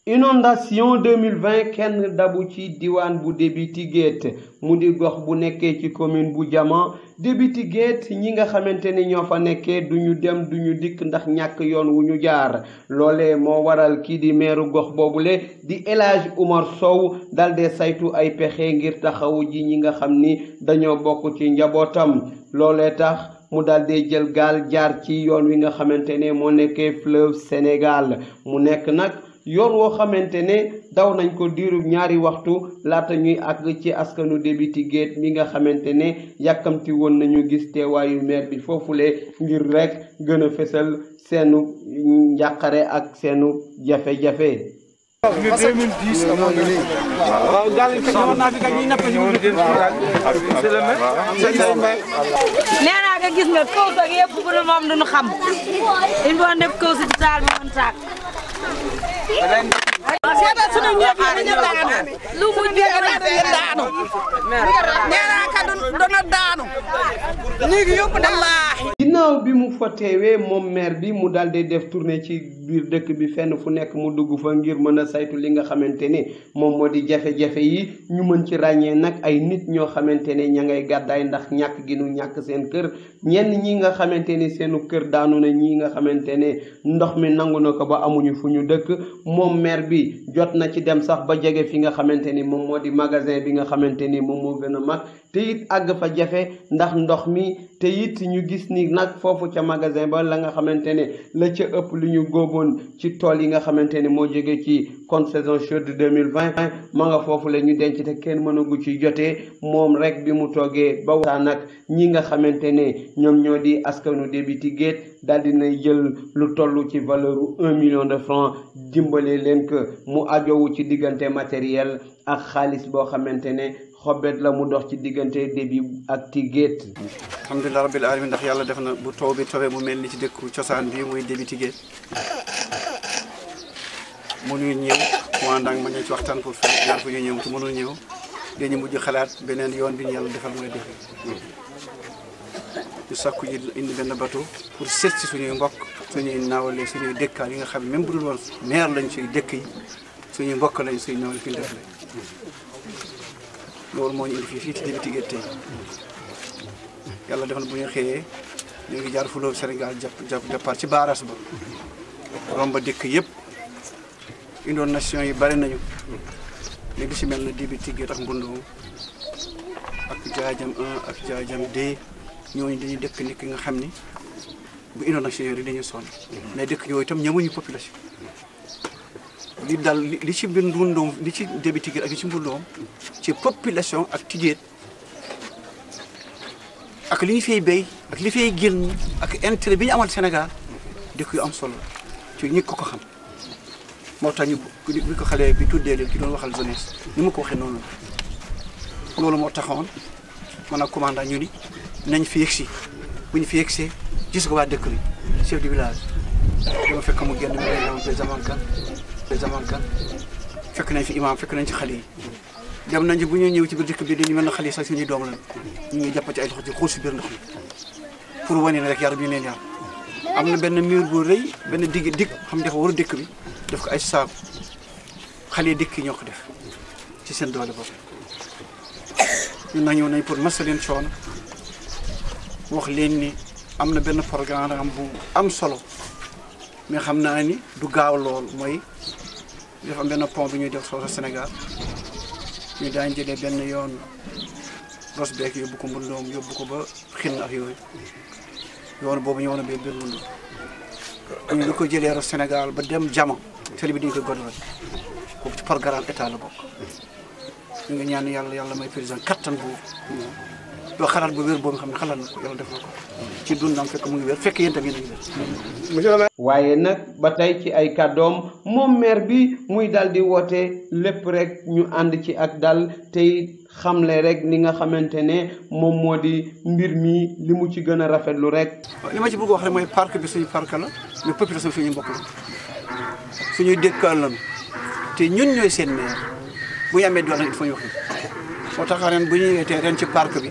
inondation 2020 kenn dabu ci diwaan bu Débiti Guet mu di gox bu nekkee ci commune bu Diama Débiti Guet ñi nga xamante ni ñoo fa nekkee duñu dem duñu dikk ndax ñàkk yoon wu ñu jaar loolee moo waral kii di meeru gox boobule di El Hadj Oumar Sow daldi saytu ay pexe ngir taxawu ji ñi nga xam ni dañoo bokk ci njabootam loolee tax mu daldi jël gaal jaar ci yoon wi nga xamante ne moo nekkee fleuve Sénégal mu nekk nag yoon woo xamante ne daw nañ ko diirub ñaari waxtu laata ñuy àgg ci askanu Débiti Guet mi nga xamante ne yàkkamti woon nañu gis teewaayu maire bi foofule ngir rek gën a fësal seenu njàqare ak seenu jafe-jafe. nee naa nga gis nga kaw sax yëpp bu ne moom duñu xam il faut def kaw si taal bi mën tàkk. seetal suñu ñëpp ñu daanu lu mu daanu nee naa ka dona daanu léegi yóbbu wallaahi. ginnaaw bi mu fa teewee moom maire bi mu daldi def tournée ci biir dëkk bi fenn fu nekk mu dugg fa ngir mën a saytu li nga xamante ne moom moo di jafe-jafe yi ñu mën ci ràññee nag ay nit ñoo xamante ne ña ngay gàddaay ndax ñàkk gi nu ñàkk seen kër ñenn ñi nga xamante ni seenu kër daanu na ñi nga xamante ne ndox mi nangu na ko ba amuñu fu ñu dëkk moom maire bi jot na ci dem sax ba jege fi nga xamante ni moom moo di magasin bi nga xamante ni moom moo gën a mag te it àgg fa jafe ndax ndox mi te it ñu gis ni nag foofu ca magasin ba la nga xamante ne la ca ëpp lu ñu góoboon ci tool yi nga xamante ne moo jóge ci contre-saison chaude 2020 ma nga foofu la ñu denc te kenn mënagu ci jotee moom rek bi mu toogee ba waxtaan nag ñi nga xamante ne ñoom ñoo di askanu Débiti Guet daal dina jël lu toll ci valeur u 1 million de francs dimbale leen que mu ajowu ci diggante matériel ak xaalis boo xamante ne xobet la mu dox ci diggante Débi ak ti Guet. alhamdulilah rabbil alamin ndax yàlla def na bu taw bi tawee mu mel ni ci dëkku cosaan bi muy Débiti Guet mënuñu ñëw mu ànd ak ma ñëw ci waxtaan pour faire ñaar fu ñu ñëw te mënul ñëw dañu mujj xalaat beneen yoon bi ñu yàlla defal mooy def ñu sakku ji indi benn bateau pour seet si suñuy mbokk suñuy naawale suñuy dëkkaan yi nga xam ne même bu dul woon maire lañ suy dëkk yi suñuy mbokk lañ suñu nawle fi ñu def loolu moo ñu indi fii ci Débiti Guet tey yàlla def na bu ñu xëyee ñu ngi jaar fleuve Sénégal jàppaat ci baaraas ba romba dëkk yëpp inondation yi bari nañu mais li ci mel na Débiti Guet ak Mbundoom ak Jaajam 1 ak Jaajam 2 ñooñu dañuy dëkk nit ki nga xam ni bu inondation yooyu dañuy sonn mais dëkk yooyu itam ñamuñu population li dal li ci biir Mbundoom li ci Débiti Guet ak li ci Mbundoom ci population ak Guet ak li ñu fay béy ak li fay génn ak intérêt bi ñu amal Sénégal dëkk yu am solo ci ñi ko xam moo tax ñu bi ko xale bi tuddee leen ki doon waxal jeunesse ni ma ko waxee noonu loolu moo taxoon man ak commandant ñu ni nañ fi yegsi bu ñu fi yegsee gis ko waa dëkk bi chef du village dama fekk mu génn mu président kan fekk nañ fi imam fekk nañ ci xale yi dem nañ ci bu ñu ñëw ci biir dëkk bi dañu mel na xale yi sax suñuy doom lañ ñu ngi jàpp ci ay loxo ci xuus si biir ndox mi pour wane ne rek yar bi ñu leen yar am na benn mur bu rëy benn dig xam dafa war a dëkk bi def ko ay saabu xale yi dëkk yi ñoo ko def ci seen doole bopp ñun nag ñëw nañ pour masa leen coono wax leen ni am na benn programme bu am solo mais xam naa ni du gaaw lool mooy dafa am benn pont bi ñuy def soo Sénégal ñu daañ jëlee benn yoon Ross Béthio yóbbu ko Mbundoom yóbbu ko ba xin ak yooyu yoon boobu ñëw na ba biir Mbundoom ñu ko jëlee Ross Sénégal ba dem Diama tali bi dañu koy godowal boobu ci programme état la bokk ñu ngi ñaan yàlla may président kattan bu doo xalaat bu wér boobu nga xam ne xalaat na ko yàlla def na ko ci dundam fekk mu ngi wér fekk yéen tam yéen a ngi wér. waaye nag ba tey ci ay kàddoom moom maire bi muy dal di woote lépp rek ñu ànd ci ak dal tey xamle rek ni nga xamante ne moom moo di mbir mi li mu ci gën a rafetlu rek. li ma ci bëgg wax rek mooy parc bi suñu parc la mais population suñu mbokk la suñuy dëkkaan lañu te ñun ñooy seen maire bu ñu amee doole il faut ñu wax moo tax ren bu ñu ñëwee tey ren ci parc bi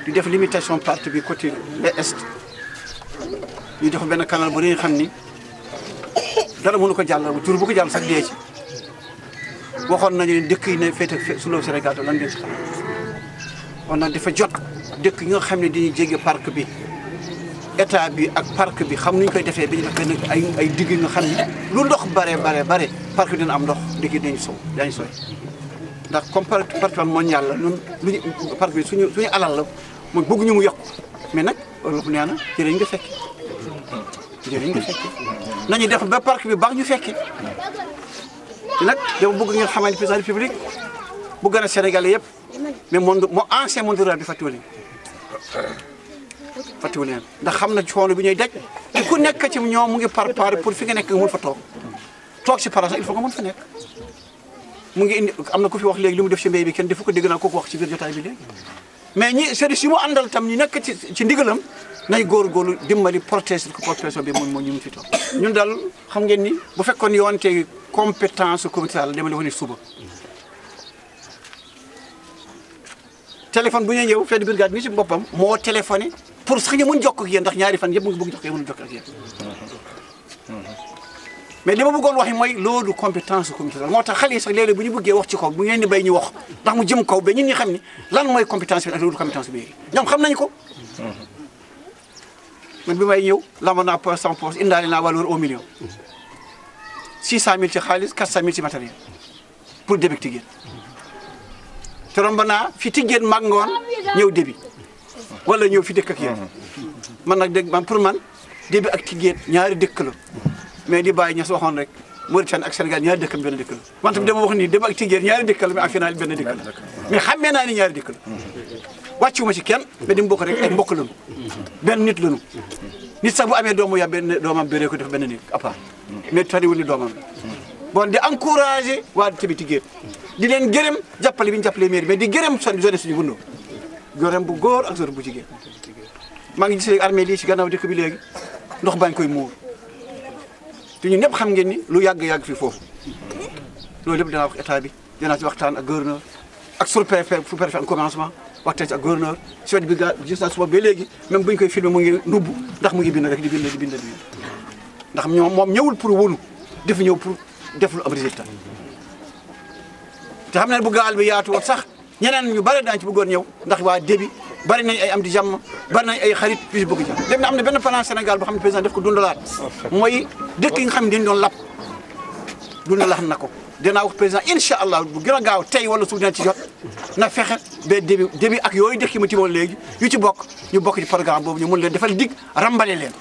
di def limitation parc bi côté est ñu def benn canal bu nga xam ni dara mënu ko jàll jur bu ko jàll sax dee ci waxoon nañu ne dëkk yi ne féete suloo Sénégal lan ngeen si xam on nag dafa jot dëkk yi nga xam ne dañuy jege parc bi état bi ak parc bi xam nuñ koy defee bi ñu def benn ay digg nga xam ne lu ndox bare parc bi dina am ndox digg dañu sooy ndax comme patrimoine mondial la ñun luñu parc bi suñu alal la mooy bëgguñu mu yokku mais nag loolu nee na jërëjëf nga fekki nañu def ba parc bi baax ñu fekki te nag dama bëgg ngeen xamal président de la République bu gën a Sénégalais yëpp mais ancien monde rural bi fàttewu leen ndax xam na coono bi ñuy daj te ku nekk ci ñoom mu ngi par pour fi nga nekk nga mën fa toog si parage il faut nga mën fa nekk mu ngi indi am na ku fi wax léegi li mu def ci mbéy bi kenn defu ko dégg naa kooku wax ci biir jotaay bi léegi mais ñi service yi mu àndal tam ñu nekk ci ndigalam nay góorgóorlu dimbali protéger ko population bi moom ñu mun fi toog ñun daal xam ngeen ni bu fekkoon yoonte compétence communautaire la dama defoon ni suba téléphone bu ñuy ñëw fête brigade bi ci boppam moo téléphoné pour sax ñu mun jokk ak yéen ndax ñaari fan yëpp mu ngi bëgg jokkoo mënul jokk ak yéen mais li ma bëggoon wax mooy loolu compétence communautaire moo tax xale yi sax léeg-léeg bu ñu bëggee wax ci kaw bu ñu leen di bay ñu wax ndax mu jëm kaw ba ñun ñi xam ni lan mooy compétence bi ak loolu compétence bi ñoom xam nañu ko man bi may ñëw lamba naa poche sama poche indaale naa valeur 1 million 600 000 ci xaalis 400 000 ci matériel pour débit Tiguène te romb naa fi Tiguène mag ngoon ñëw débit wala ñëw fi dëkk ak yéen man nag dégg man pour man débit ak Tiguène ñaari dëkk la mais di bàyyi ña si waxoon rek Mauritanie ak Sénégal ñaari dëkk benn dëkk la man tamit dama wax ni débit ak Tiguène ñaari dëkk la mais en final benn dëkk la mais xammee naa ni ñaari dëkk la wàccuma ci kenn mais di mbokk rek ay mbokk lañu benn nit lañu nit sax bu amee doomu yaa benn doomam béré ko def benn nit à part mais tariwul ni doomam bon di encouragé waa tamit Tiguène di leen gërëm jàppale bi ñu jàppale mairie mais di gërëm jeunesse suñu bundoo gërëm bu góor ak jeunesse bu jigéen maa ngi gis léegi armée lii ci gannaaw dëkk bi léegi ndox bañ koy muur te ñun ñëpp xam ngeen ni lu yàgg fi foofu loolu lépp dinaa wax état bi dinaa ci waxtaan ak gouverneur ak sous-préfet en commencement waxtaan ci ak gouverneur chef de brigade gis naa suba ba léegi même bu ñu koy filmé mu ngi nubb ndax mu ngi bind rek di bind ndax moom ñëwul pour wóolu dafa ñëw pour def lu am résultat te xam ne bu gaal bi yaatu woon sax ñeneen ñu bari daañu ci bëggoon ñëw ndax waa débit bari nañ ay am di jàmm bari nañ ay xarit yu si bëgg jàmm dem na am na benn plan Sénégal boo xam ne président def ko dundalaat mooy dëkk yi nga xam ne dañu doon lap dundalaat na ko dinaa wax président incha allah bu gën a gaaw tey wala suuf dina ci jot na fexe ba débit ak yooyu dëkk yi ma timoon léegi yu ci bokk ñu bokk ci programme boobu ñu mun leen defal dig rambale leen.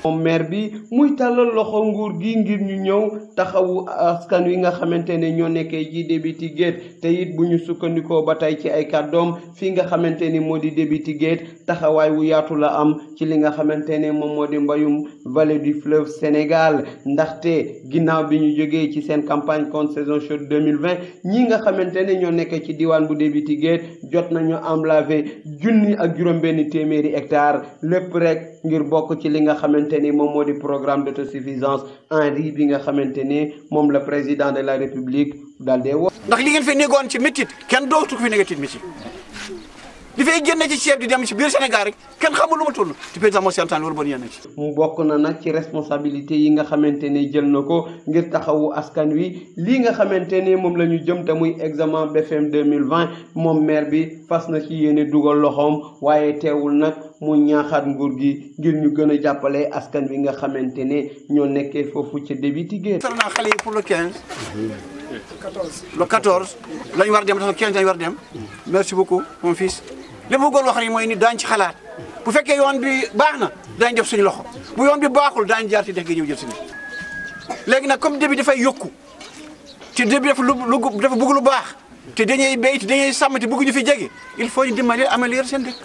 moom maire bi muy tàllal loxo nguur gi ngir ñu ñëw taxawu askan wi nga xamante ne ñoo nekkee ji débit Tiguène te it bu ñu sukkandikoo ba tey ci ay kàddoom fii nga xamante ni moo di débit Tiguène taxawaay wu yaatu la am ci li nga xamante ne moom moo di mbayum vallée du fleuve Sénégal ndaxte ginnaaw bi ñu jógee ci seen campagne contre saison chaude 2020 ñi nga xamante ne ñoo nekkee ci diwaan bu débit Tiguène jot nañu emblavé 1 ak juróom-benn téeméeri hectare lépp rek ngir bokk ci li nga xamante ni moom moo di programme d'autosuffisance en riz bi nga xamante ni moom la président de la république daal dee woo. ndax li ngeen fi négoon ci métit kenn dootu ko fi négatif métit li fay génne ci ceeb di dem ci biir Sénégal rek kenn xamul lu ma toll te président moo seetaan loolu bon yenn ci. mu bokk na nag ci responsabilité yi nga xamante ni jël na ko ngir taxawu askan wi lii nga xamante ni moom la ñu jëm te muy examen BFM 2020 moom maire bi fas na ci yéene dugal loxoom waaye teewul nag mu ñaaxaat nguur gi ngir ñu gën a jàppale askan wi nga xamante ne ñoo nekkee foofu ca débit Tiguène. fer naa xale yi pour le 15 le 14 lañu war a dem dafa 15 lañu war a dem merci beaucoup mon fils li ma bëggoon wax rek mooy ni daañu ci xalaat bu fekkee yoon bi baax na daañu def suñu loxo bu yoon bi baaxul daañu jaar ci dex gi ñëw jël suñu léegi nag comme débit dafay yokku te débit dafa dafa bëgg lu baax te dañuy béy te dañuy sàmm te bëgg ñu fi jege il faut ñu dimbali améliorer seen dëkk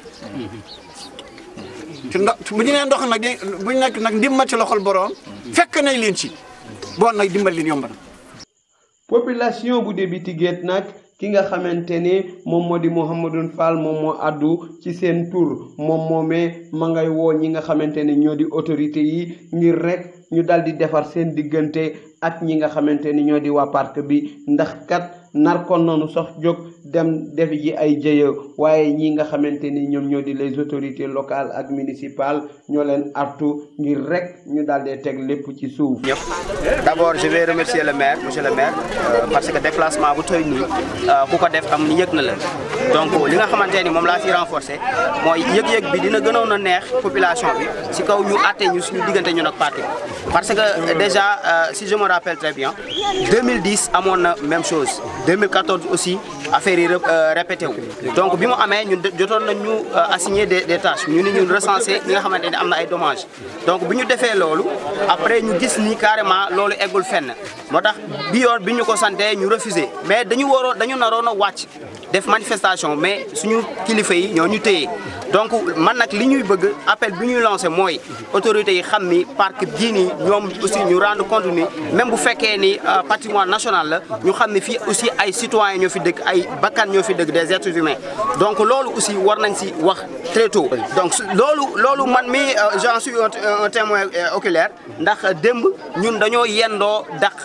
te ndox bu ñu nee ndox nag bu ñu nekk nag ndimbal ci loxol borom fekk nañ leen ci bon nag dimbali leen yomb na. population bu débit Tiguène nag ki nga xamante ne moom moo di Mouhamadou Fall moom moo addu ci seen tur moom moomee ma ngay woo ñi nga xamante ne ñoo di autorité yi ngir rek ñu dal di defar seen diggante ak ñi nga xamante ni ñoo di waa parc bi ndax kat nar kon noonu sax jóg dem def ji ay jëye waaye ñi nga xamante ni ñoom ñoo di les autorités locales ak municipales ñoo leen artu ngir rek ñu daal di teg lépp ci suuf. D'abord je vais remercier le maire, monsieur le maire, parce que déplacement bu toy nii ku ko def am ni yëg na la donc li nga xamante ni moom laa fi renforcer mooy yëg-yëg bi dina gënoon a neex population bi si kaw ñu àtte ñu suñu diggante ñun ak parti parce que déjà si je me rappelle très bien 2010 amoon na même chose 2014 aussi affaire yi répété wu donc bi mu amee ñun jotoon nañ ñu assigner des tâches ñu ni ñun recenser ñi nga xamante ni am na ay dommages donc bi ñu defee loolu après ñu gis ni carrément loolu eggul fenn moo tax bi yoon bi ñu ko santee ñu refusé mais dañu naroon a wàcc def manifestation mais suñu kilifa yi ñoo ñu téye donc man nag li ñuy bëgg appel bi ñuy lancé mooy autorités yi xam ni parc bii nii ñoom aussi ñu rendre compte ni même bu fekkee ni patrimoine national la ñu xam ne fii aussi ay citoyens ñoo fi dëkk ay bakkan ñoo fi dëkk des êtres humains donc loolu aussi war nañ si wax très tôt donc loolu man mi j'en suis un témoin oculaire ndax démb ñun dañoo yendoo dàq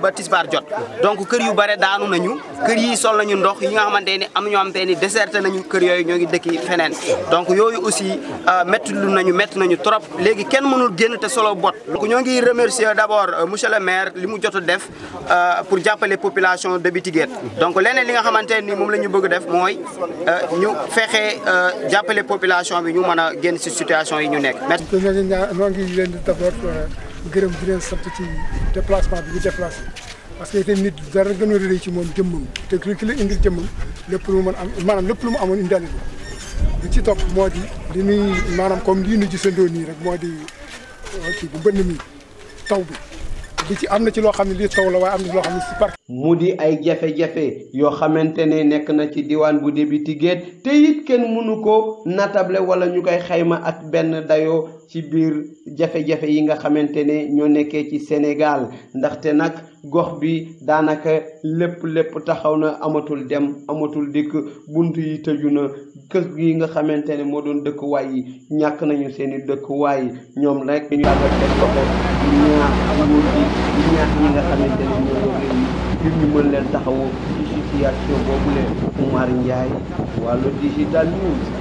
ba tisbaar jot donc kër yu bare daanu nañu kër yi sol nañu ndox yi nga xamante ni am ñoo xamante ni déserté nañu kër yooyu ñoo ngi dëkki feneen donc yooyu aussi métti nañu trop léegi kenn mënul génn te solo bot donc ñoo ngi remercier d'abord monsieur le maire li mu jot a def pour jàppale population de Bitiguène donc leneen li nga xamante ni moom la ñu bëgg def mooy ñu fexe jàppale population bi ñu mën a génn ci situation yi ñu nekk. merci. ñoo ngi leen di d'abord gërëm di leen sant ci déplacement bi ñu déplacé parce que itam nit dara gën a rëy ci moom jëmmam te ki la indil jëmmam lépp lu mu mën am maanaam lépp lu mu amoon indaale ko li ci topp moo di li ñuy maanaam comme lii nu gisandoo nii rek moo di kii bu bënn mi taw bi li ci am na ci loo xam ne lii taw la waaye am na ci loo xam ne si parc. mu di ay jafe-jafe yoo xamante ne nekk na ci diwaan bu Bitiguène te it kenn mënu ko natable wala ñu koy xayma ak benn dayoo ci biir jafe-jafe yi nga xamante ne ñoo nekkee ci Sénégal ndaxte nag gox bi daanaka lépp taxaw na amatul dem amatul dikk bunt yi tëju na kër gi nga xamante ne moo doon dëkkuwaay yi ñàkk nañu seeni dëkkuwaay ñoom rek ñu yàggal seen loxo ñaax nguur gi ñaax ñi nga xamante ne ñoo réew yi ngir ñu mën leen taxawu ci situation boobu leen Oumar Ndiaye Walo Digital News.